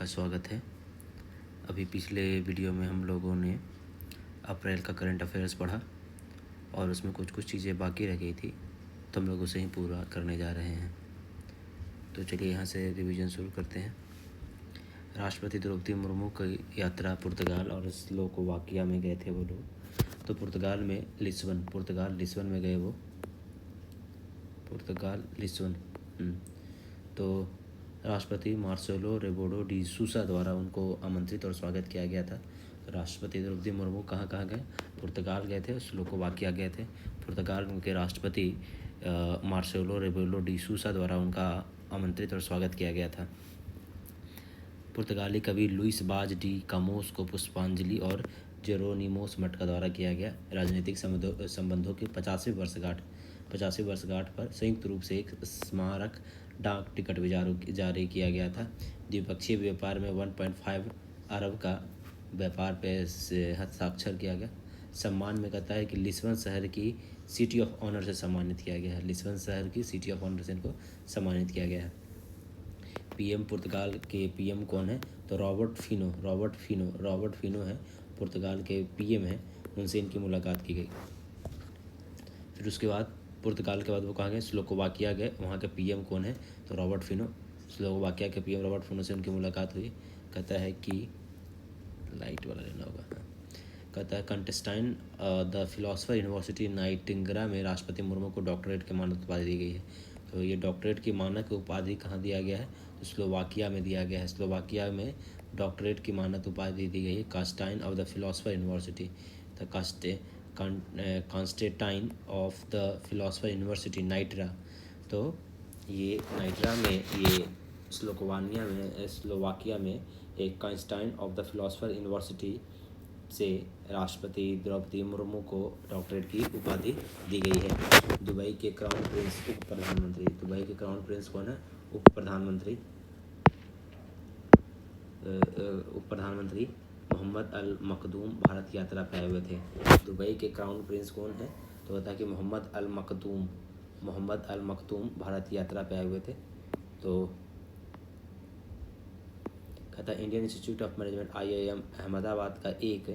स्वागत है। अभी पिछले वीडियो में हम लोगों ने अप्रैल का करंट अफेयर्स पढ़ा और उसमें कुछ कुछ चीज़ें बाकी रह गई थी, तो हम लोग उसे ही पूरा करने जा रहे हैं। तो चलिए यहाँ से रिवीजन शुरू करते हैं। राष्ट्रपति द्रौपदी मुर्मू की यात्रा पुर्तगाल और स्लोवाकिया में गए थे वो लोग। तो पुर्तगाल लिस्बन में गए वो। तो राष्ट्रपति मार्सेलो रेबोलो डी सूसा द्वारा उनको आमंत्रित और स्वागत किया गया था। तो राष्ट्रपति द्रौपदी मुर्मू कहाँ गए? पुर्तगाल गए थे, स्लोवाकिया गए थे। पुर्तगाल के राष्ट्रपति मार्सेलो रेबोलो डी सूसा द्वारा उनका आमंत्रित और स्वागत किया गया था। पुर्तगाली कवि लुइस बाज डी कामोस को पुष्पांजलि और जेरोनिमोस मठ का दौरा किया गया। राजनीतिक संबंधों की 50वीं वर्षगांठ पर संयुक्त रूप से एक स्मारक डाक टिकट भी जारी किया गया था। द्विपक्षीय व्यापार में 1.5 अरब का व्यापार पे हस्ताक्षर किया गया। सम्मान में कहता है कि लिस्बन शहर की सिटी ऑफ ऑनर से सम्मानित किया गया है। लिस्बन शहर की सिटी ऑफ ऑनर से इनको सम्मानित किया गया है। पीएम पुर्तगाल के पीएम कौन है? तो रॉबर्ट फिनो है, पुर्तगाल के पीएम हैं। उनसे इनकी मुलाकात की गई। फिर उसके बाद पुर्तगाल के बाद वो कहाँ गए? स्लोवाकिया गए। वहाँ के पीएम कौन है? तो रॉबर्ट फिनो। स्लोवाकिया के पीएम रॉबर्ट फिनो से उनकी मुलाकात हुई। कहता है कि लाइट वाला लेना होगा। कहता है कंटेस्टाइन द फिलोसफर यूनिवर्सिटी नाइटिंगरा में राष्ट्रपति मुर्मू को डॉक्टरेट की मानद उपाधि दी गई है। तो ये डॉक्टरेट की मानक उपाधि कहाँ दिया गया है? तो स्लोवाकिया में दिया गया है। स्लोवाकिया में डॉक्टरेट की मानद उपाधि दी गई है Constantine of the Philosopher University. The Constantine of the Philosopher University Nitra. तो ये नाइट्रा में, ये स्लोवाकिया में एक Constantine of the Philosopher University से राष्ट्रपति द्रौपदी मुर्मू को डॉक्टरेट की उपाधि दी गई है। दुबई के क्राउन प्रिंस उप प्रधानमंत्री मोहम्मद अल मखदूम भारत यात्रा पे आए हुए थे। दुबई के क्राउन प्रिंस कौन है? तो बता कि मोहम्मद अल मखदूम भारत यात्रा पे आए हुए थे। तो कहता है Indian institute of management IIM Ahmedabad का एक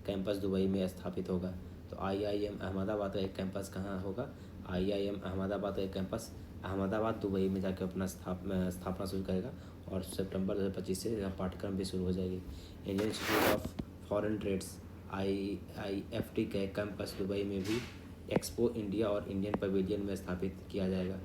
कैंपस दुबई में स्थापित होगा। तो IIM अहमदाबाद का एक कैंपस कहाँ होगा? IIM अहमदाबाद का एक कैंपस अहमदाबाद दुबई में जाकर अपना स्थापना शुरू करेगा और सितंबर 2025 से पाठ्यक्रम भी शुरू हो जाएगी। Indian institute of foreign trades IIFT का एक कैंपस दुबई में भी एक्सपो इंडिया और इंडियन पवेलियन में स्थापित किया जाएगा।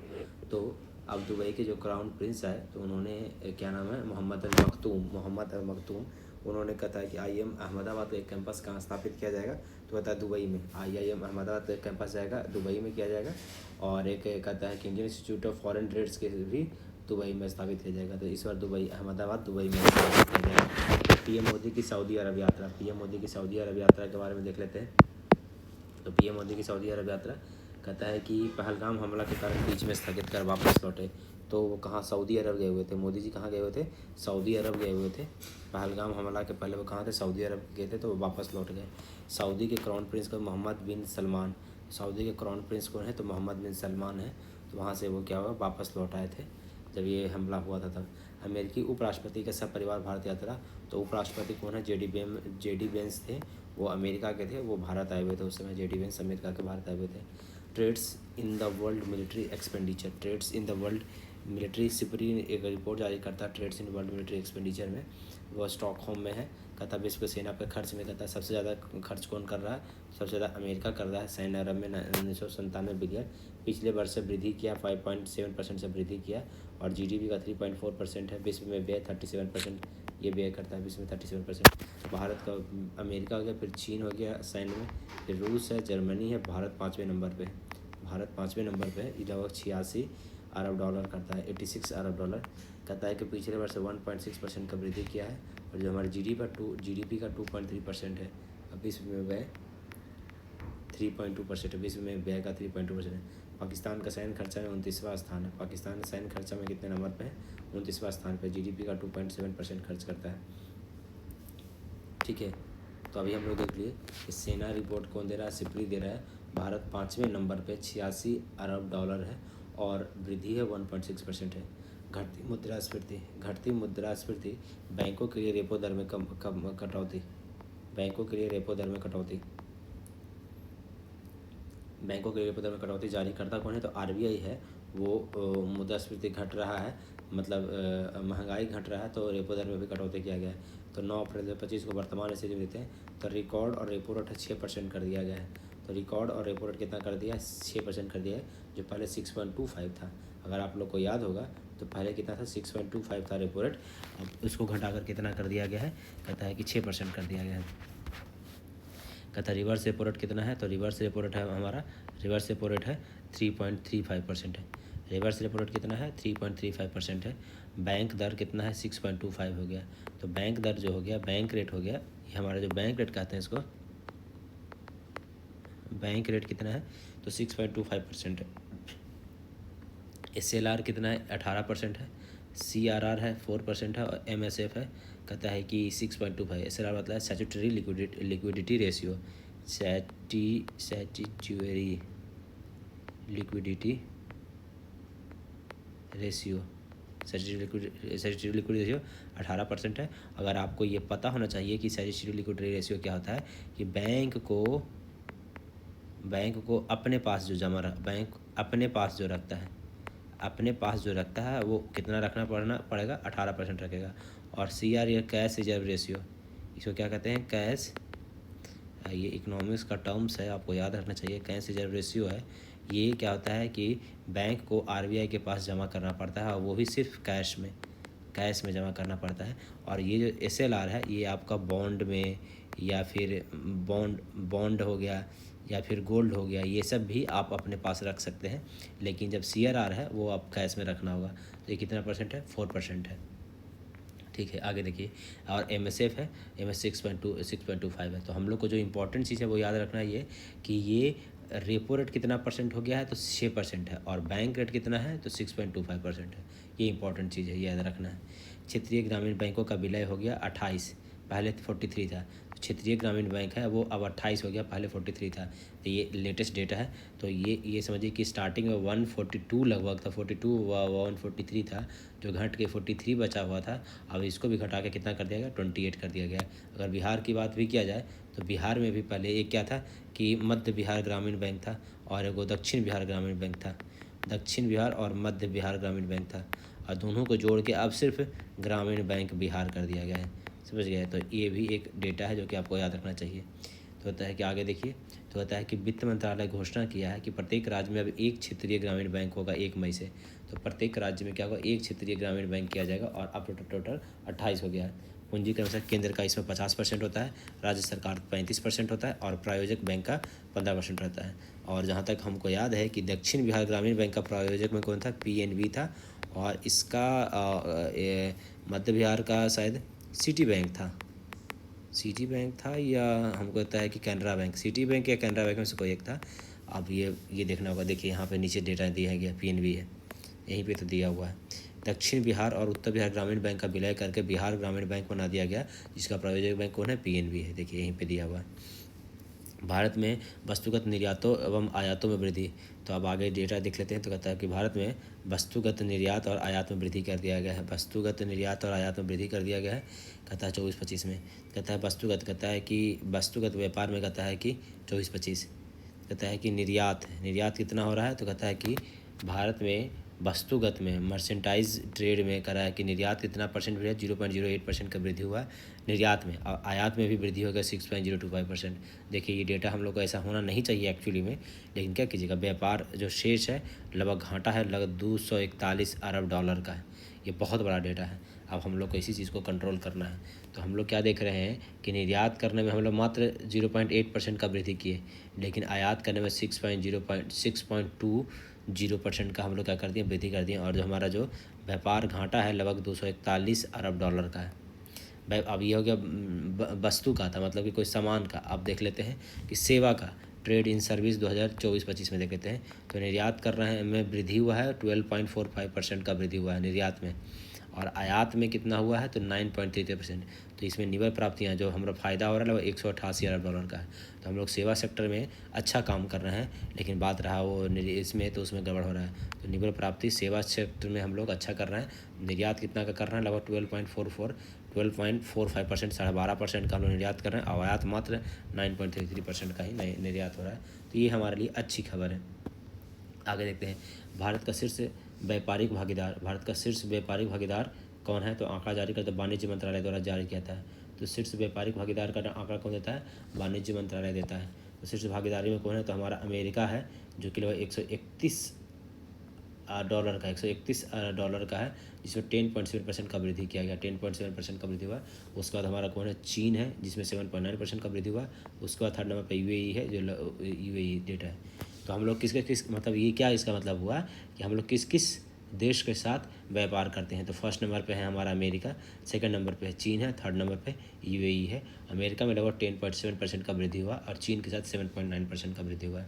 तो अब दुबई के जो क्राउन प्रिंस है, तो उन्होंने क्या नाम है? मोहम्मद अल मखदूम। उन्होंने कहा था कि IIM अहमदाबाद का एक कैंपस कहाँ स्थापित किया जाएगा? तो बता दुबई में। IIM अहमदाबाद का एक कैंपस जाएगा दुबई में किया जाएगा। और एक कहता है कि Indian institute of foreign trades के भी दुबई में स्थापित किया जाएगा। तो इस बार अहमदाबाद दुबई में स्थापित किया जाएगा। पीएम मोदी की सऊदी अरब यात्रा के बारे में देख लेते हैं। तो पीएम मोदी की सऊदी अरब यात्रा कहता है कि पहलगाम हमला के कारण बीच में स्थगित कर वापस लौटे। तो वो कहाँ? सऊदी अरब गए हुए थे। मोदी जी कहाँ गए हुए थे? सऊदी अरब गए हुए थे। पहलगाम हमला के पहले वो कहाँ थे? सऊदी अरब गए थे, तो वो वापस लौट गए। सऊदी के क्राउन प्रिंस को मोहम्मद बिन सलमान। सऊदी के क्राउन प्रिंस कौन है? तो मोहम्मद बिन सलमान है। तो वहाँ से वो क्या हुआ? वापस लौट आए थे जब ये हमला हुआ था तब। अमेरिकी उपराष्ट्रपति के सब परिवार भारत यात्रा। तो उपराष्ट्रपति कौन है? JD वेंस थे। वो अमेरिका के थे, वो भारत आए हुए थे उस समय। JD वेंस अमेरिका के भारत आए हुए थे। Trades in the world military SIPRI एक रिपोर्ट जारी करता है trades in world military expenditure में। वो स्टॉकहोम में है। कहता विश्व की सेना पर खर्च में कहता सबसे ज़्यादा खर्च कौन कर रहा है? सबसे ज़्यादा अमेरिका कर रहा है। सैन्य अरब में 997 बिलियन। पिछले वर्ष से वृद्धि किया, 5.7% से वृद्धि किया। और GDP का 3.4% है। विश्व में व्यय 37% ये व्यय करता है। विश्व में 37%। भारत का, अमेरिका हो गया, फिर चीन हो गया सैन्य में, फिर रूस है, जर्मनी है, भारत 5वें नंबर पे है। लगभग 86 अरब डॉलर करता है, 86 अरब डॉलर। कहता है कि पिछले वर्ष 1.6% का वृद्धि किया है। और जो हमारे GDP का 2.3% है। अब विश्व में व्यय 3.2% है। विश्व में व्यय का 3.2% है। पाकिस्तान का सैन्य खर्चा में 29वां स्थान है। पाकिस्तान सैन्य खर्चा में कितने नंबर पे है? 29वां स्थान पे। GDP का 2.7% खर्च करता है। ठीक है, तो अभी हम लोग देख लिए कि सेना रिपोर्ट कौन दे रहा है? सिपरी दे रहा है। भारत 5वें नंबर पे 86 अरब डॉलर है और वृद्धि है 1.6% है। घटती मुद्रास्फीति बैंकों के लिए रेपो दर में कटौती। बैंकों के लिए रेपो दर में कटौती जारी करता कौन है? तो आरबीआई है। वो मुद्रास्फीति घट रहा है, मतलब महंगाई घट रहा है, तो रेपो दर में भी कटौती किया गया है। तो 9 अप्रैल 2025 को वर्तमान स्थिति में देते हैं तो रिकॉर्ड और रेपो रेट 6% कर दिया गया है। तो रिकॉर्ड और रेपो रेट कितना कर दिया है? 6% कर दिया है, जो पहले 6.25 था। अगर आप लोग को याद होगा तो पहले कितना था? 6.25 था रेपो रेट। अब उसको घटाकर कितना कर दिया गया है? कहता है कि 6% कर दिया गया है। कहता है रिवर्स रेपो रेट कितना है? तो रिवर्स रेपो रेट है हमारा, रिवर्स रेपो रेट है 3.35% है। रिवर्स रेपो रेट कितना है? 3.35% है। बैंक दर कितना है? 6.25 हो गया। तो बैंक दर जो हो गया, बैंक रेट हो गया, ये हमारा जो बैंक रेट कहते हैं इसको, बैंक रेट कितना है? तो 6.25% है। SLR कितना है? 18% है। CRR है 4% है और MSF है, कहता है कि 6.25। SLR मतलब है statutory liquidity ratio, statutory liquidity ratio, statutory liquidity ratio 18% है। अगर आपको ये पता होना चाहिए कि स्टैट्यूटरी लिक्विडिटी रेशियो क्या होता है, कि बैंक को अपने पास जो बैंक अपने पास जो रखता है वो कितना रखना पड़ेगा? 18% रखेगा। और CR या कैश रिजर्व रेशियो, इसको क्या कहते हैं? कैश, ये इकोनॉमिक्स का टर्म्स है, आपको याद रखना चाहिए। कैश रिजर्व रेशियो है, ये क्या होता है कि बैंक को RBI के पास जमा करना पड़ता है, और वो भी सिर्फ कैश में जमा करना पड़ता है। और ये जो SLR है, ये आपका बॉन्ड में, या फिर बॉन्ड हो गया, या फिर गोल्ड हो गया, ये सब भी आप अपने पास रख सकते हैं। लेकिन जब CRR है वो आप कैश में रखना होगा। तो ये कितना परसेंट है? 4% है। ठीक है, आगे देखिए। और MSF है, MS 6.25 है। तो हम लोग को जो इम्पोर्टेंट चीज़ है वो याद रखना है ये, कि ये रेपो रेट कितना परसेंट हो गया है? तो 6% है। और बैंक रेट कितना है? तो 6.25% है। ये इंपॉर्टेंट चीज़ है, याद रखना है। क्षेत्रीय ग्रामीण बैंकों का विलय हो गया 28, पहले 43 था। क्षेत्रीय ग्रामीण बैंक है वो अब 28 हो गया, पहले 43 था। तो ये लेटेस्ट डेटा है। तो ये समझिए कि स्टार्टिंग में 142 लगभग था, 42 143 था, जो घट के 43 बचा हुआ था। अब इसको भी घटा के कितना कर दिया गया? 28 कर दिया गया। अगर बिहार की बात भी किया जाए तो बिहार में भी पहले एक क्या था कि मध्य बिहार ग्रामीण बैंक था, और एगो दक्षिण बिहार ग्रामीण बैंक था। दक्षिण बिहार और मध्य बिहार ग्रामीण बैंक था, और दोनों को जोड़ के अब सिर्फ ग्रामीण बैंक बिहार कर दिया गया है। समझ गए? तो ये भी एक डेटा है जो कि आपको याद रखना चाहिए। तो होता है कि आगे देखिए, तो होता है कि वित्त मंत्रालय घोषणा किया है कि प्रत्येक राज्य में अब एक क्षेत्रीय ग्रामीण बैंक होगा 1 मई से। तो प्रत्येक राज्य में क्या होगा? एक क्षेत्रीय ग्रामीण बैंक किया जाएगा, और अब टोटल 28 हो गया है। पूंजीकरण से केंद्र का इसमें 50% होता है, राज्य सरकार 35% होता है, और प्रायोजक बैंक का 15% रहता है। और जहाँ तक हमको याद है कि दक्षिण बिहार ग्रामीण बैंक का प्रायोजक में कौन था? PNB था। और इसका मध्य बिहार का शायद सिटी बैंक था, या हमको लगता है कि कैनरा बैंक, सिटी बैंक या कैनरा बैंक में से कोई एक था। अब ये देखना होगा। देखिए यहाँ पे नीचे डेटा दिया गया, PNB है, यहीं पे तो दिया हुआ है। दक्षिण बिहार और उत्तर बिहार ग्रामीण बैंक का विलय करके बिहार ग्रामीण बैंक बना दिया गया, जिसका प्रायोजक बैंक कौन है? PNB है। देखिए यहीं पे दिया हुआ है। भारत में वस्तुगत निर्यातों एवं आयातों में वृद्धि। तो अब आगे डेटा देख लेते हैं। तो कहता है कि भारत में वस्तुगत निर्यात और आयात में वृद्धि कर दिया गया है। वस्तुगत निर्यात और आयात में वृद्धि कर दिया गया है, कहता है 24-25 में। कहता है कहता है कि वस्तुगत व्यापार में कहता है कि 24-25। कहता है कि निर्यात कितना हो रहा है? तो कहता है कि भारत में वस्तुगत में, मर्चेंटाइज ट्रेड में कह रहा है कि निर्यात कितना परसेंट बढ़ा? 0.08% का वृद्धि हुआ है निर्यात में। और आयात में भी वृद्धि हो गया 6.025%। देखिए ये डेटा हम लोग को ऐसा होना नहीं चाहिए एक्चुअली में, लेकिन क्या कीजिएगा, व्यापार जो शेष है लगभग घाटा है, लगभग $241 अरब का है। ये बहुत बड़ा डेटा है। अब हम लोग को इसी चीज़ को कंट्रोल करना है। तो हम लोग क्या देख रहे हैं कि निर्यात करने में हम लोग मात्र 0.8% का वृद्धि किए, लेकिन आयात करने में 6.20% का हम लोग क्या कर दिए? वृद्धि कर दिए। और जो हमारा जो व्यापार घाटा है लगभग $241 अरब का है। अब ये हो गया वस्तु का था, मतलब कि कोई सामान का। अब देख लेते हैं कि सेवा का, ट्रेड इन सर्विस 2024-25 में देख लेते हैं। तो निर्यात कर रहे हैं में वृद्धि हुआ है, 12.45% का वृद्धि हुआ है निर्यात में। और आयात में कितना हुआ है तो 9.33%। तो इसमें निवल प्राप्तियाँ जो हमारा फ़ायदा हो रहा है वो $188 का है। तो हम लोग सेवा सेक्टर में अच्छा काम कर रहे हैं, लेकिन बात रहा वो इसमें तो उसमें गड़बड़ हो रहा है। तो निवल प्राप्ति सेवा सेक्टर में हम लोग अच्छा कर रहे हैं। निर्यात कितना का कर रहे हैं, लगभग 12.45% 12.5% का हम लोग निर्यात कर रहे हैं, और आयात मात्र 9.33% का ही निर्यात हो रहा है। तो ये हमारे लिए अच्छी खबर है। आगे देखते हैं, भारत का शीर्ष व्यापारिक भागीदार कौन है, तो आंकड़ा जारी करता वाणिज्य मंत्रालय द्वारा जारी किया था। तो शीर्ष व्यापारिक भागीदार का आंकड़ा कौन देता है, वाणिज्य मंत्रालय देता है। तो शीर्ष भागीदारी में कौन है, तो हमारा अमेरिका है, जो कि लगभग $131 का है, जिसमें 10.7% का वृद्धि किया गया, 10.7% का वृद्धि हुआ। उसके बाद हमारा कौन है, चीन है, जिसमें 7.9% का वृद्धि हुआ। उसके बाद थर्ड नंबर पर यूएई है, जो यूएई डेटा है। तो हम लोग किस मतलब ये क्या इसका मतलब हुआ कि हम लोग किस किस देश के साथ व्यापार करते हैं। तो फर्स्ट नंबर पे है हमारा अमेरिका, सेकंड नंबर पे है चीन है, थर्ड नंबर पे यूएई है। अमेरिका में लगभग 10.7% का वृद्धि हुआ और चीन के साथ 7.9% का वृद्धि हुआ है।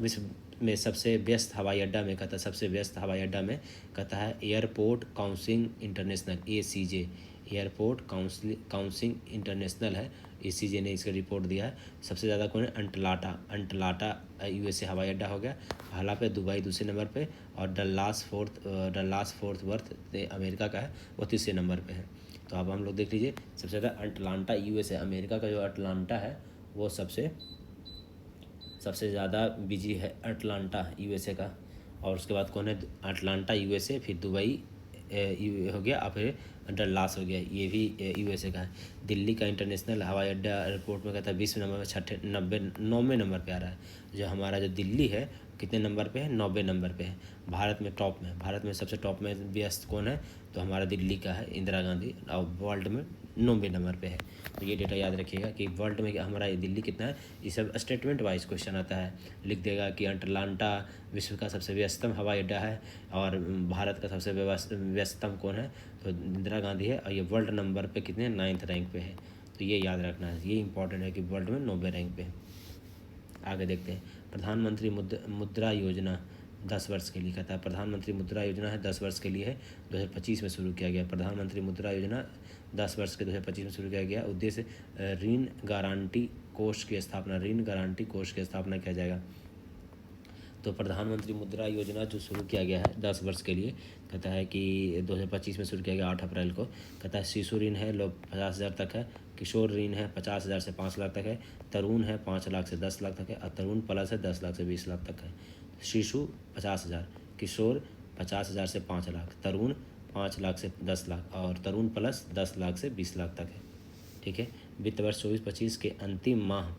विश्व में सबसे व्यस्त हवाई अड्डा में कहता है, सबसे व्यस्त हवाई अड्डा में कहता है airport council international, ACJ, airport council international है, ACJ ने इसका रिपोर्ट दिया है। सबसे ज़्यादा कौन है, अंटलाटा USA हवाई अड्डा हो गया। पहला पे दुबई दूसरे नंबर पे, और डल्लास फोर्ट वर्थ अमेरिका का है, वो तीसरे नंबर पे है। तो अब हम लोग देख लीजिए, सबसे ज़्यादा अटलांटा USA, अमेरिका का जो अटलांटा है वो सबसे ज़्यादा बिजी है, अटलांटा USA का। और उसके बाद कौन है, अटलांटा USA, फिर दुबई हो गया, और फिर डल्लास हो गया, ये भी USA का है। दिल्ली का इंटरनेशनल हवाई अड्डा रिपोर्ट में कहता है 20 नंबर में 9वें नंबर पे आ रहा है। जो हमारा जो दिल्ली है कितने नंबर पे है, 9वें नंबर पे है। भारत में सबसे टॉप में व्यस्त कौन है, तो हमारा दिल्ली का है, इंदिरा गांधी, और वर्ल्ड में 9वें नंबर पे है। तो ये डेटा याद रखिएगा कि वर्ल्ड में हमारा दिल्ली कितना है। ये सब स्टेटमेंट वाइज क्वेश्चन आता है, लिख देगा कि अटलांटा विश्व का सबसे व्यस्तम हवाई अड्डा है, और भारत का सबसे व्यस्तम कौन है, तो इंदिरा गांधी है, और ये वर्ल्ड नंबर पे कितने, 9th रैंक पे है। तो ये याद रखना है, ये इंपॉर्टेंट है कि वर्ल्ड में 9वें रैंक पे है। आगे देखते हैं, प्रधानमंत्री मुद्रा योजना 10 वर्ष के लिए कहता है। प्रधानमंत्री मुद्रा योजना है 10 वर्ष के लिए है, 2025 में शुरू किया गया। प्रधानमंत्री मुद्रा योजना 10 वर्ष के 2025 में शुरू किया गया। उद्देश्य ऋण गारंटी कोष की स्थापना किया जाएगा। तो प्रधानमंत्री मुद्रा योजना जो शुरू किया गया है 10 वर्ष के लिए, कहता है कि 2025 में शुरू किया गया 8 अप्रैल को। कहता है शिशु ऋण है लोग 50,000 तक है, किशोर ऋण है 50,000 से 5 लाख तक है, तरुण है 5 लाख से 10 लाख तक है, और तरुण प्लस है 10 लाख से 20 लाख तक है। शिशु 50,000, किशोर 50,000 से 5 लाख, तरुण 5 लाख से 10 लाख, और तरुण प्लस 10 लाख से 20 लाख तक है। ठीक है। वित्त वर्ष 24-25 के अंतिम माह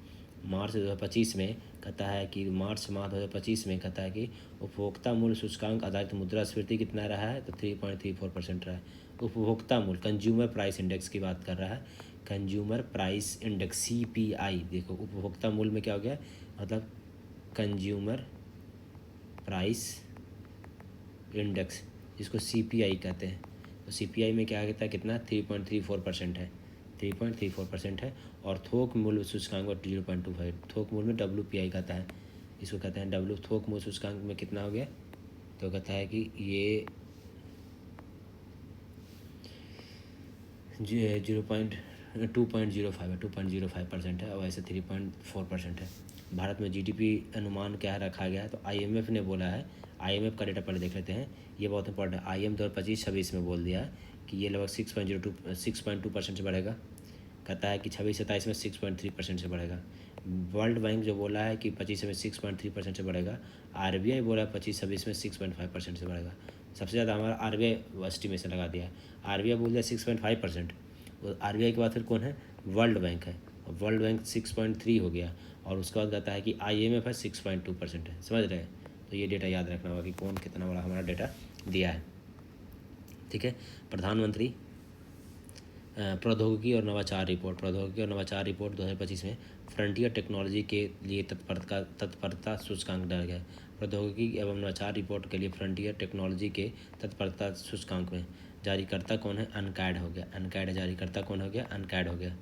मार्च 2025 में कहता है कि मार्च माह 2025 में कहता है कि उपभोक्ता मूल्य सूचकांक आधारित मुद्रास्फीति कितना रहा है, तो 3.34% रहा है। उपभोक्ता मूल्य, कंज्यूमर प्राइस इंडेक्स की बात कर रहा है, कंज्यूमर प्राइस इंडेक्स CPI। देखो उपभोक्ता मूल्य में क्या हो गया, मतलब कंज्यूमर प्राइस इंडेक्स, जिसको CPI कहते हैं। तो CPI में क्या कहता है, कितना 3.34% है, 3.34% है। और थोक मूल्य सूचकांक 0.25, थोक मूल्य में WPI कहता है, इसको कहते हैं W। थोक मूल्य सूचकांक में कितना हो गया, तो कहता है कि ये 2.05% है, और ऐसे 3.4% है। भारत में GDP अनुमान क्या रखा गया है, तो IMF ने बोला है, IMF का डेटा पहले देख लेते हैं, ये बहुत इंपॉर्टेंट है। IMF 2025-26 में बोल दिया है कि ये लगभग 6.2% से बढ़ेगा। कहता है कि 26-27 में 6.3% से बढ़ेगा। वर्ल्ड बैंक जो बोला है कि 25 में 6.3% से बढ़ेगा। RBI बोला है 25-26 में 6.5% से बढ़ेगा। सबसे ज़्यादा हमारा RBI एस्टिमेशन लगा दिया है, RBI बोल दिया 6.5%। RBI के बाद फिर कौन है, वर्ल्ड बैंक है, वर्ल्ड बैंक 6.3 हो गया। और उसके बाद कहता है कि IMF है 6.2% है। समझ रहे हैं, तो ये डेटा याद रखना होगा कि कौन कितना बड़ा हमारा डेटा दिया है। ठीक है। प्रधानमंत्री प्रौद्योगिकी और नवाचार रिपोर्ट 2025 में फ्रंटियर टेक्नोलॉजी के लिए तत्परता सूचकांक डाला गया। प्रौद्योगिकी एवं नवाचार रिपोर्ट के लिए फ्रंटियर टेक्नोलॉजी के तत्परता सूचकांक में जारीकर्ता कौन है, अनकैड हो गया, अनकैड जारीकर्ता कौन हो गया, अनकैड हो गया।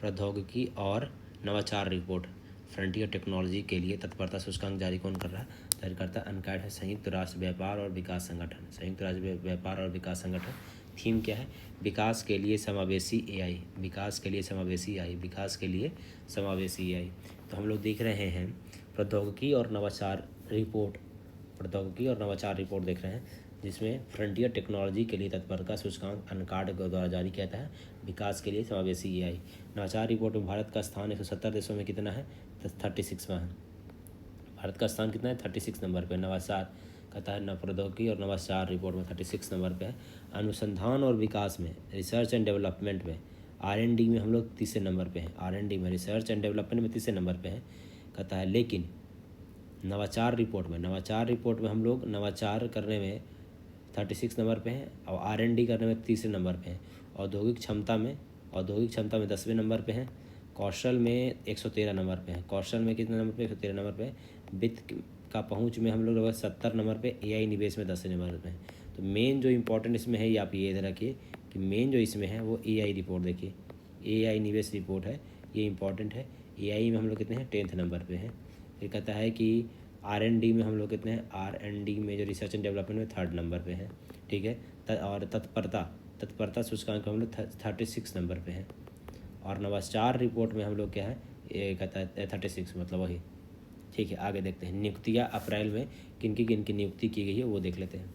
प्रौद्योगिकी और नवाचार रिपोर्ट फ्रंटियर टेक्नोलॉजी के लिए तत्परता सूचकांक जारी कौन कर रहा है, जारीकर्ता अनकैड है संयुक्त राष्ट्र व्यापार और विकास संगठन, संयुक्त राष्ट्र व्यापार और विकास संगठन। थीम क्या है? विकास के लिए समावेशी एआई, विकास के लिए समावेशी एआई, विकास के लिए समावेशी एआई। तो हम लोग देख रहे हैं प्रौद्योगिकी और नवाचार रिपोर्ट, प्रौद्योगिकी और नवाचार रिपोर्ट देख रहे हैं, जिसमें फ्रंटियर टेक्नोलॉजी के लिए तत्परता सूचकांक अनकार्ड द्वारा जारी किया था है विकास के लिए समावेशी एआई। नवाचार रिपोर्ट में भारत का स्थान 170 देशों में कितना है? 36वां है। भारत का स्थान कितना है? 36 नंबर पे। नवाचार कहता है न प्रौद्योगिकी और नवाचार रिपोर्ट में 36 नंबर पे है। अनुसंधान और विकास में, रिसर्च एंड डेवलपमेंट में, R&D में हम लोग तीसरे नंबर पे हैं। R&D में, रिसर्च एंड डेवलपमेंट में तीसरे नंबर पे हैं कहता है। लेकिन नवाचार रिपोर्ट में, नवाचार रिपोर्ट में हम लोग नवाचार करने में 36 नंबर पे हैं और R&D करने में तीसरे नंबर पे हैं। औद्योगिक क्षमता में, औद्योगिक क्षमता में 10वें नंबर पे हैं। कौशल में 113 नंबर पे हैं। कौशल में कितने नंबर पे? 113 नंबर पे। वित्त का पहुंच में हम लोग लगभग 70 नंबर पे। एआई निवेश में 10वें नंबर पे हैं। तो मेन जो इम्पोर्टेंट इसमें है, ये आप ये इधर रखिए कि मेन जो इसमें है वो एआई रिपोर्ट देखिए, एआई निवेश रिपोर्ट है, ये इंपॉर्टेंट है। एआई में हम लोग कितने हैं? 10th नंबर पे हैं। फिर कहता है कि R&D में हम लोग कितने हैं? R&D में जो रिसर्च एंड डेवलपमेंट में 3rd नंबर पे हैं, ठीक है। और तत्परता, तत्परता सूचकांक हम लोग 36 नंबर पे हैं। और नवाचार रिपोर्ट में हम लोग क्या है? ये कहता है 36, मतलब वही, ठीक है। आगे देखते हैं नियुक्तियाँ अप्रैल में किन की नियुक्ति की गई है वो देख लेते हैं।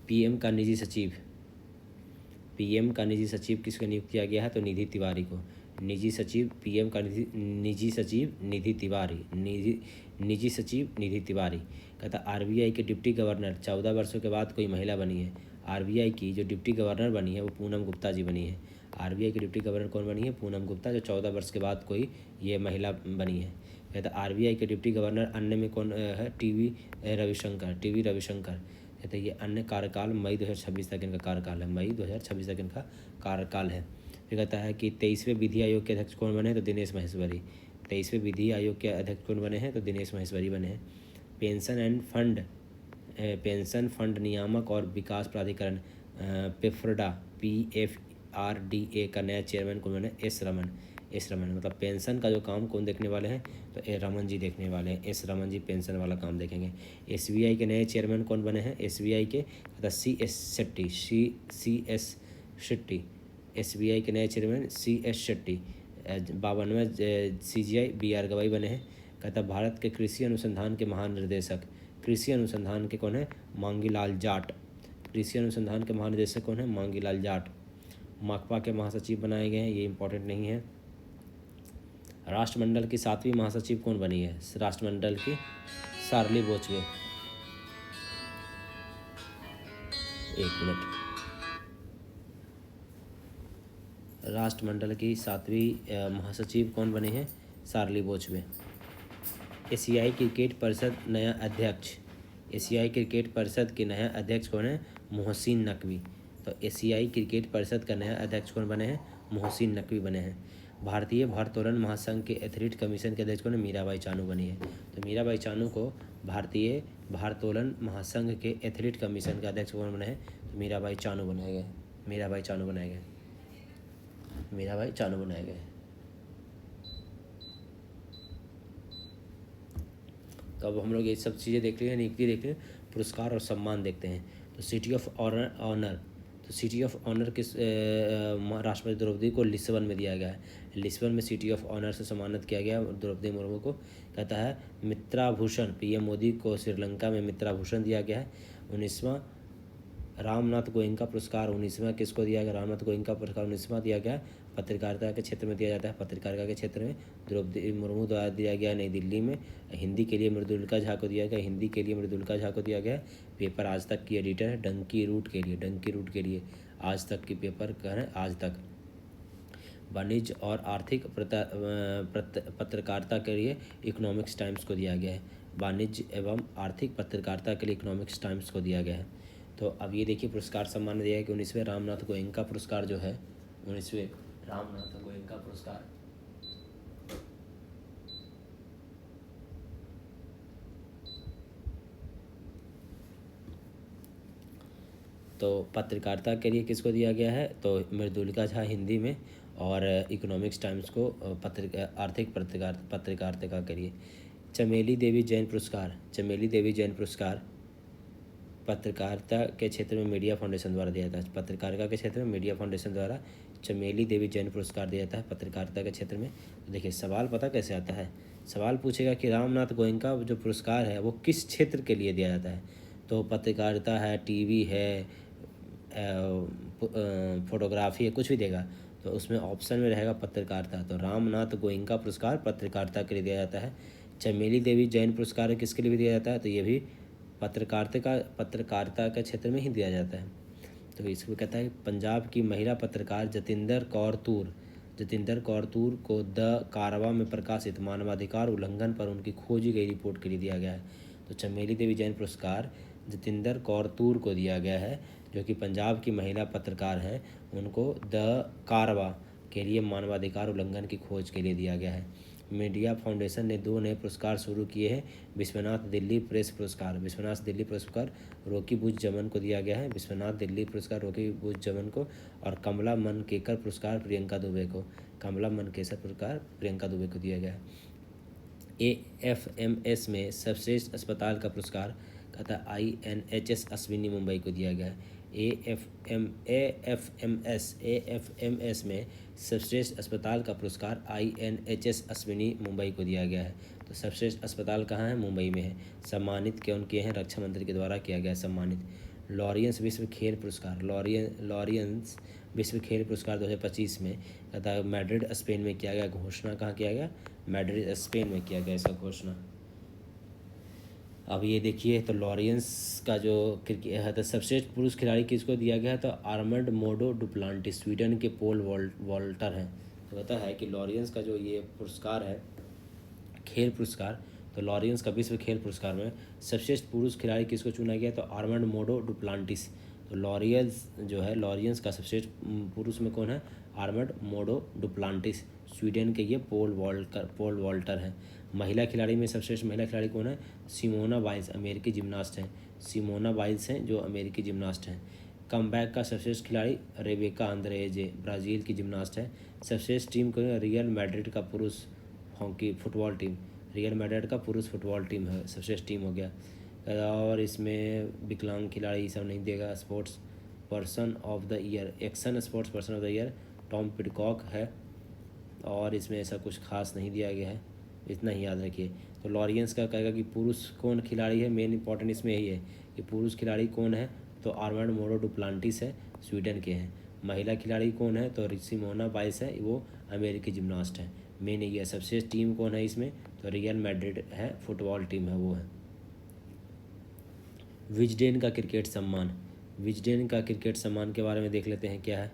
PM का निजी सचिव, PM का निजी सचिव किसको नियुक्त किया गया है? तो निधि तिवारी को। निजी सचिव PM का निजी सचिव निधि तिवारी, निजी सचिव निधि तिवारी। कहता RBI के डिप्टी गवर्नर 14 वर्षों के बाद कोई महिला बनी है। RBI की जो डिप्टी गवर्नर बनी है वो पूनम गुप्ता जी बनी है। RBI की डिप्टी गवर्नर कौन बनी है? पूनम गुप्ता, जो 14 वर्ष के बाद कोई ये महिला बनी है। कहता RBI के डिप्टी गवर्नर अन्य में कौन है? TV रविशंकर। कहते ये अन्य कार्यकाल मई 2026 तक इनका कार्यकाल है, मई 2026 तक इनका कार्यकाल है। फिर कहता है कि 23वें विधि आयोग के अध्यक्ष कौन बने हैं? तो दिनेश महेश्वरी। 23वें विधि आयोग के अध्यक्ष कौन बने हैं? तो दिनेश महेश्वरी बने हैं। पेंशन फंड नियामक और विकास प्राधिकरण पेफ्रडा, PFRDA का नया चेयरमैन कौन बने? एस रमन। मतलब पेंशन का जो काम कौन देखने वाले हैं? तो रमन जी देखने वाले हैं। एस रमन जी पेंशन वाला काम देखेंगे। SBI के नए चेयरमैन कौन बने हैं? SBI के CS शेट्टी। SBI के नए चेयरमैन CS शेट्टी। 52वें CGI BR गवाई बने हैं। कहता भारत के कृषि अनुसंधान के महानिदेशक, कृषि अनुसंधान के कौन है? मांगीलाल जाट। कृषि अनुसंधान के महानिदेशक कौन है? मांगीलाल जाट। माकपा के महासचिव बनाए गए हैं, ये इंपॉर्टेंट नहीं है। राष्ट्रमंडल की 7वीं महासचिव कौन बनी है? राष्ट्रमंडल की शार्ली बोचवे। एक मिनट। राष्ट्रमंडल की 7वीं महासचिव कौन बने हैं? शार्ली बोचवे। एशियाई क्रिकेट परिषद नया अध्यक्ष, एशियाई क्रिकेट परिषद के नया अध्यक्ष कौन है? मोहसिन नकवी। तो एशियाई क्रिकेट परिषद का नया अध्यक्ष कौन बने हैं? मोहसिन नकवी बने हैं। भारतीय भारोत्तोलन महासंघ के एथलीट कमीशन के अध्यक्ष कौन है? मीराबाई चानू बनी है। तो मीराबाई चानू को भारतीय भारोत्तोलन महासंघ के एथलीट कमीशन का अध्यक्ष कौन बने हैं? तो मीराबाई चानू बनाए गए। मीराबाई चानू बनाए गए। तो अब हम लोग ये सब चीज़ें देख रहे हैं, नियुक्ति देख रहे हैं, पुरस्कार और सम्मान देखते हैं। तो सिटी ऑफ ऑनर, तो सिटी ऑफ ऑनर किस राष्ट्रपति द्रौपदी को लिस्बन में दिया गया है। लिस्बन में सिटी ऑफ ऑनर से सम्मानित किया गया द्रौपदी मुर्मू को। कहता है मित्राभूषण, PM मोदी को श्रीलंका में मित्राभूषण दिया गया है। 19वां रामनाथ गोयनका पुरस्कार 19वां किसको दिया गया? रामनाथ गोयनका पुरस्कार 19वां दिया गया। पत्रकारिता के क्षेत्र में दिया जाता है। पत्रकारिता के क्षेत्र में द्रौपदी मुर्मू द्वारा दिया गया नई दिल्ली में। हिंदी के लिए मृदुलिका झा को दिया गया, हिंदी के लिए मृदुलिका झा को दिया गया। पेपर आज तक की एडिटर है डंकी रूट के लिए आज तक की पेपर का है आज तक। वाणिज्य और आर्थिक पत्रकारिता के लिए इकोनॉमिक्स टाइम्स को दिया गया है। वाणिज्य एवं आर्थिक पत्रकारिता के लिए इकोनॉमिक्स टाइम्स को दिया गया है। तो अब ये देखिए पुरस्कार सम्मान दिया है कि 19वें रामनाथ गोयनका पुरस्कार जो है, 19वें रामनाथ गोयनका पुरस्कार तो पत्रकारिता के लिए किसको दिया गया है? तो मृदुलिका झा हिंदी में, और इकोनॉमिक्स टाइम्स को आर्थिक पत्रकारिता के लिए। चमेली देवी जैन पुरस्कार, चमेली देवी जैन पुरस्कार पत्रकारिता के क्षेत्र में मीडिया फाउंडेशन द्वारा दिया जाता है। पत्रकारिता के क्षेत्र में मीडिया फाउंडेशन द्वारा चमेली देवी जैन पुरस्कार दिया जाता है पत्रकारिता के क्षेत्र में। तो देखिए सवाल पता कैसे आता है, सवाल पूछेगा कि रामनाथ गोयनका जो पुरस्कार है वो किस क्षेत्र के लिए दिया जाता है। तो पत्रकारिता है, टीवी है, फोटोग्राफी है, कुछ भी देगा तो उसमें ऑप्शन में रहेगा पत्रकारिता। तो रामनाथ गोयनका पुरस्कार पत्रकारिता के लिए दिया जाता है। चमेली देवी जैन पुरस्कार किसके लिए भी दिया जाता है, तो ये भी पत्रकारिता के क्षेत्र में ही दिया जाता है। तो इसमें कहता है पंजाब की महिला पत्रकार जतिंदर कौर तूर को द कारवा में प्रकाशित मानवाधिकार उल्लंघन पर उनकी खोजी गई रिपोर्ट के लिए दिया गया है। तो चमेली देवी जैन पुरस्कार जतिंदर कौर तूर को दिया गया है, जो कि पंजाब की महिला पत्रकार हैं, उनको द कारवा के लिए मानवाधिकार उल्लंघन की खोज के लिए दिया गया है। मीडिया फाउंडेशन ने 2 नए पुरस्कार शुरू किए हैं। विश्वनाथ दिल्ली प्रेस पुरस्कार रोकी बुच जमन को दिया गया है, विश्वनाथ दिल्ली पुरस्कार रोकी बुच जमन को, और कमला मनकेकर पुरस्कार प्रियंका दुबे को दिया गया है। AFMS में सर्वश्रेष्ठ अस्पताल का पुरस्कार कहता है INHS अश्विनी मुंबई को दिया गया है। AFMS में सर्वश्रेष्ठ अस्पताल का पुरस्कार INHS अश्विनी मुंबई को दिया गया है। तो सर्वश्रेष्ठ अस्पताल कहाँ है, मुंबई में है। सम्मानित कौन किए हैं, रक्षा मंत्री के द्वारा किया गया सम्मानित। लॉरियंस विश्व खेल पुरस्कार 2025 में कहता है मैड्रिड स्पेन में किया गया। घोषणा कहाँ किया गया, मैड्रिड स्पेन में किया गया इसका घोषणा। अब ये देखिए तो लॉरियंस का जो क्रिकेट है तो सर्वश्रेष्ठ पुरुष खिलाड़ी किसको दिया गया है, तो आर्मंड मोडो डुप्लांटिस स्वीडन के पोल वॉल्टर हैं। तो कहता है कि लॉरियंस का जो ये पुरस्कार है खेल पुरस्कार, तो लॉरियंस का विश्व खेल पुरस्कार में सर्वश्रेष्ठ पुरुष खिलाड़ी किसको चुना गया, तो आर्मंड मोडो डुप्लांटिस। तो लॉरियंस का सर्वश्रेष्ठ पुरुष में कौन है, आर्मंड मोडो डुप्लांटिस, स्वीडन के ये पोल वॉल्टर हैं। महिला खिलाड़ी में सर्वश्रेष्ठ महिला खिलाड़ी कौन है, सिमोना बाइल्स अमेरिकी जिम्नास्ट हैं, जो अमेरिकी जिम्नास्ट हैं। कमबैक का सर्वश्रेष्ठ खिलाड़ी रेबेका अंद्रेजे ब्राज़ील की जिम्नास्ट है। सर्वश्रेष्ठ टीम को रियल मैड्रिड का पुरुष फुटबॉल टीम है, सर्वश्रेष्ठ टीम हो गया। और इसमें विकलांग खिलाड़ी सब नहीं देगा। Sports person of the year Tom Pidcock है, और इसमें ऐसा कुछ खास नहीं दिया गया है, इतना ही याद रखिए। तो लॉरियंस का कहेगा कि पुरुष कौन खिलाड़ी है, मेन इंपॉर्टेंट इसमें यही है कि पुरुष खिलाड़ी कौन है, तो आर्मंड मोडो डुप्लांटिस है, स्वीडन के हैं। महिला खिलाड़ी कौन है, तो सिमोना बाइल्स है, वो अमेरिकी जिम्नास्ट है। मेन ये है। सबसे टीम कौन है इसमें, तो रियल मैड्रिड है, फुटबॉल टीम है वो है। विजडेन का क्रिकेट सम्मान के बारे में देख लेते हैं क्या है,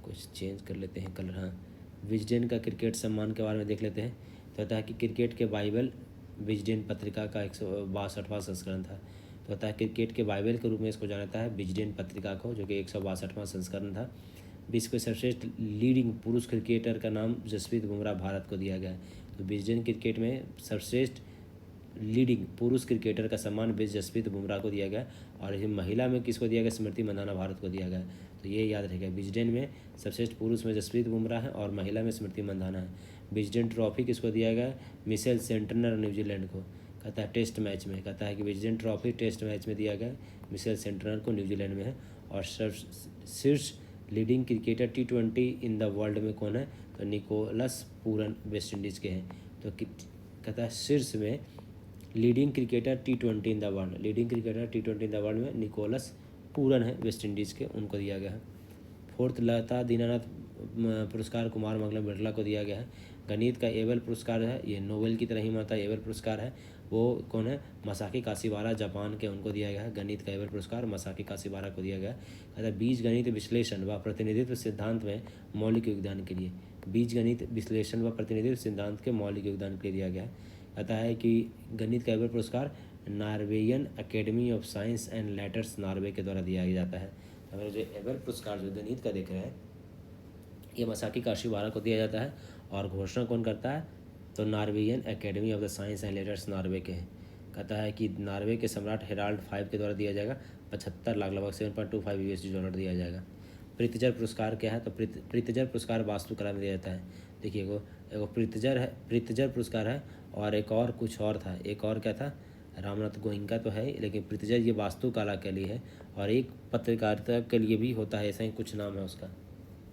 कुछ चेंज कर लेते हैं कलर। हाँ, विजडेन का क्रिकेट सम्मान के बारे में देख लेते हैं। तो कहता है कि क्रिकेट के बाइबल विजडेन पत्रिका का 162वां संस्करण था। तो कहता है क्रिकेट के बाइबल के रूप में इसको जाना जाता है विजडेन पत्रिका को, जो कि 162वां संस्करण था। विश्व के सर्वश्रेष्ठ लीडिंग पुरुष क्रिकेटर का नाम जसप्रीत बुमराह भारत को दिया गया है। तो विजडेन क्रिकेट में सर्वश्रेष्ठ लीडिंग पुरुष क्रिकेटर का सम्मान जसप्रीत बुमराह को दिया गया, और महिला में किसको दिया गया, स्मृति मंदाना भारत को दिया गया। तो ये याद रहेगा, विजडेन में सर्वश्रेष्ठ पुरुष में जसप्रीत बुमराह है और महिला में स्मृति मंदाना है। विजडेन ट्रॉफी किसको दिया गया, मिशेल सेंटनर न्यूजीलैंड को। कहता है टेस्ट मैच में, कहता है कि विजडेन ट्रॉफी टेस्ट मैच में दिया गया, मिशेल सेंटनर को न्यूजीलैंड में है। और शीर्ष leading cricketer T20 in the world में कौन है, तो निकोलस पूरन वेस्ट इंडीज़ के हैं। तो कहता है शीर्ष में leading cricketer T20 in the world में निकोलस पूरन है वेस्ट इंडीज़ के, उनको दिया गया है। 4th लता दीनानाथ पुरस्कार कुमार मंगलम बिरला को दिया गया है। गणित का एबल पुरस्कार है, ये नोबेल की तरह ही माता एबल पुरस्कार है, वो कौन है, मसाकी काशीवारा जापान के, उनको दिया गया है। गणित का एबल पुरस्कार मसाकी काशीवारा को दिया गया है। कहता है बीज गणित विश्लेषण व प्रतिनिधित्व सिद्धांत में मौलिक योगदान के लिए, बीज गणित विश्लेषण व प्रतिनिधित्व सिद्धांत के मौलिक योगदान के लिए दिया गया है। कहता है कि गणित का एबल पुरस्कार Norwegian academy of science and letters Norway के द्वारा दिया जाता है। हमारे जो एबल पुरस्कार जो गणित का देख रहे हैं, ये मसाकी काशीवारा को दिया जाता है, और घोषणा कौन करता है, तो Norwegian academy of the science and letters Norway के हैं। कहता है कि नॉर्वे के सम्राट हेराल्ड 5 के द्वारा दिया जाएगा। 75 लाख लगभग $7.25 दिया जाएगा। प्रीतिजर पुरस्कार क्या है? तो प्रीतिजर पुरस्कार वास्तुकला में दिया जाता है। देखिए एगो प्रीतिजर है, प्रीतिजर पुरस्कार है, और एक और कुछ और था, एक और क्या था? रामनाथ गोयनका तो है, लेकिन प्रीतिजर ये वास्तुकला के लिए है, और एक पत्रकारिता के लिए भी होता है, ऐसा ही कुछ नाम है उसका,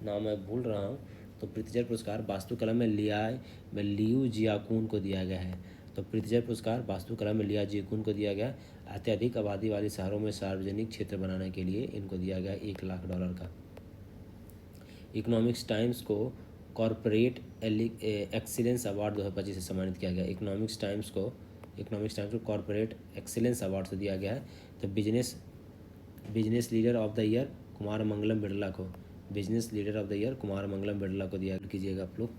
नाम मैं भूल रहा हूँ। तो प्रीतिजर पुरस्कार वास्तुकला में लियू जियाकुन को दिया गया है। तो प्रीतिजर पुरस्कार वास्तुकला में लिया जियाकुन को दिया गया। अत्यधिक आबादी वाले शहरों में सार्वजनिक क्षेत्र बनाने के लिए इनको दिया गया $1 लाख का। इकोनॉमिक्स टाइम्स को कॉरपोरेट एक्सीलेंस अवार्ड 2025 से सम्मानित किया गया। इकोनॉमिक्स टाइम्स को कॉरपोरेट एक्सीलेंस अवार्ड से दिया गया है। तो business leader of the year Kumar Mangalam Birla को, business leader of the year Kumar Mangalam Birla को दिया कीजिएगा आप लोग।